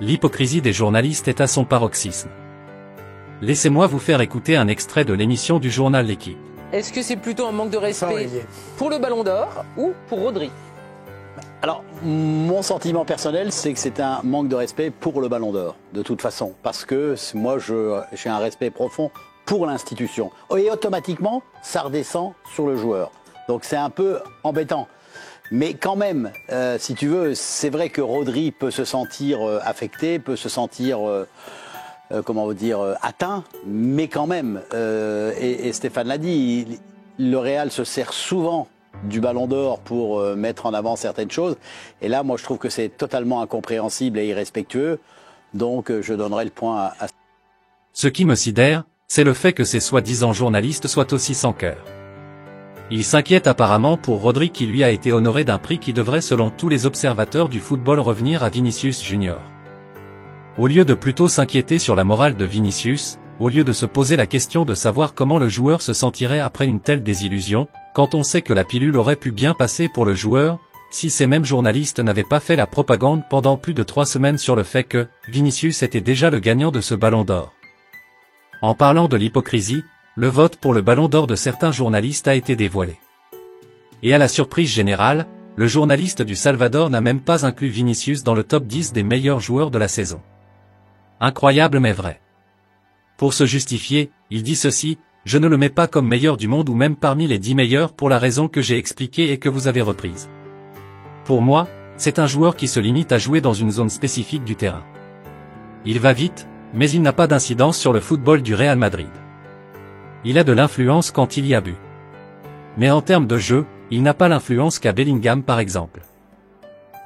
L'hypocrisie des journalistes est à son paroxysme. Laissez-moi vous faire écouter un extrait de l'émission du journal L'Équipe. Est-ce que c'est plutôt un manque de respect pour le Ballon d'Or ou pour Rodri? Alors, mon sentiment personnel, c'est que c'est un manque de respect pour le Ballon d'Or, de toute façon. Parce que moi, j'ai un respect profond pour l'institution. Et automatiquement, ça redescend sur le joueur. Donc c'est un peu embêtant. Mais quand même, si tu veux, c'est vrai que Rodri peut se sentir affecté, peut se sentir, atteint. Mais quand même, et Stéphane l'a dit, le Real se sert souvent du Ballon d'Or pour mettre en avant certaines choses. Et là, moi, je trouve que c'est totalement incompréhensible et irrespectueux. Donc, je donnerai le point à... Ce qui me sidère, c'est le fait que ces soi-disant journalistes soient aussi sans cœur. Ils s'inquiètent apparemment pour Rodri qui lui a été honoré d'un prix qui devrait selon tous les observateurs du football revenir à Vinicius Junior. Au lieu de plutôt s'inquiéter sur la morale de Vinicius, au lieu de se poser la question de savoir comment le joueur se sentirait après une telle désillusion, quand on sait que la pilule aurait pu bien passer pour le joueur, si ces mêmes journalistes n'avaient pas fait la propagande pendant plus de 3 semaines sur le fait que Vinicius était déjà le gagnant de ce Ballon d'Or. En parlant de l'hypocrisie, le vote pour le Ballon d'Or de certains journalistes a été dévoilé. Et à la surprise générale, le journaliste du Salvador n'a même pas inclus Vinicius dans le top 10 des meilleurs joueurs de la saison. Incroyable mais vrai. Pour se justifier, il dit ceci: « Je ne le mets pas comme meilleur du monde ou même parmi les 10 meilleurs pour la raison que j'ai expliquée et que vous avez reprise. Pour moi, c'est un joueur qui se limite à jouer dans une zone spécifique du terrain. Il va vite, mais il n'a pas d'incidence sur le football du Real Madrid. Il a de l'influence quand il y a but. Mais en termes de jeu, il n'a pas l'influence qu'a Bellingham par exemple. »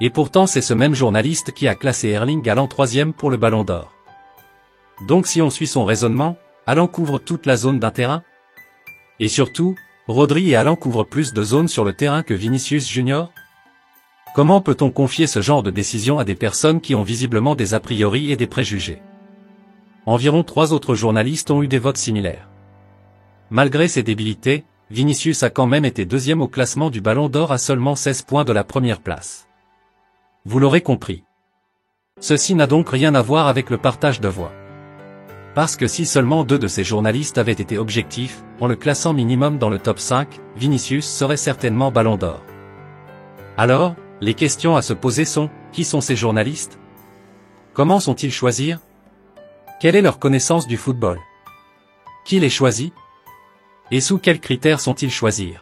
Et pourtant c'est ce même journaliste qui a classé Erling Haaland 3e pour le Ballon d'Or. Donc si on suit son raisonnement, Haaland couvre toute la zone d'un terrain? Et surtout, Rodri et Haaland couvrent plus de zones sur le terrain que Vinicius Junior? Comment peut-on confier ce genre de décision à des personnes qui ont visiblement des a priori et des préjugés? Environ 3 autres journalistes ont eu des votes similaires. Malgré ses débilités, Vinicius a quand même été 2e au classement du Ballon d'Or à seulement 16 points de la première place. Vous l'aurez compris. Ceci n'a donc rien à voir avec le partage de voix. Parce que si seulement 2 de ces journalistes avaient été objectifs, en le classant minimum dans le top 5, Vinicius serait certainement Ballon d'Or. Alors, les questions à se poser sont, qui sont ces journalistes? Comment sont-ils choisis? Quelle est leur connaissance du football? Qui les choisit? Et sous quels critères sont-ils choisis?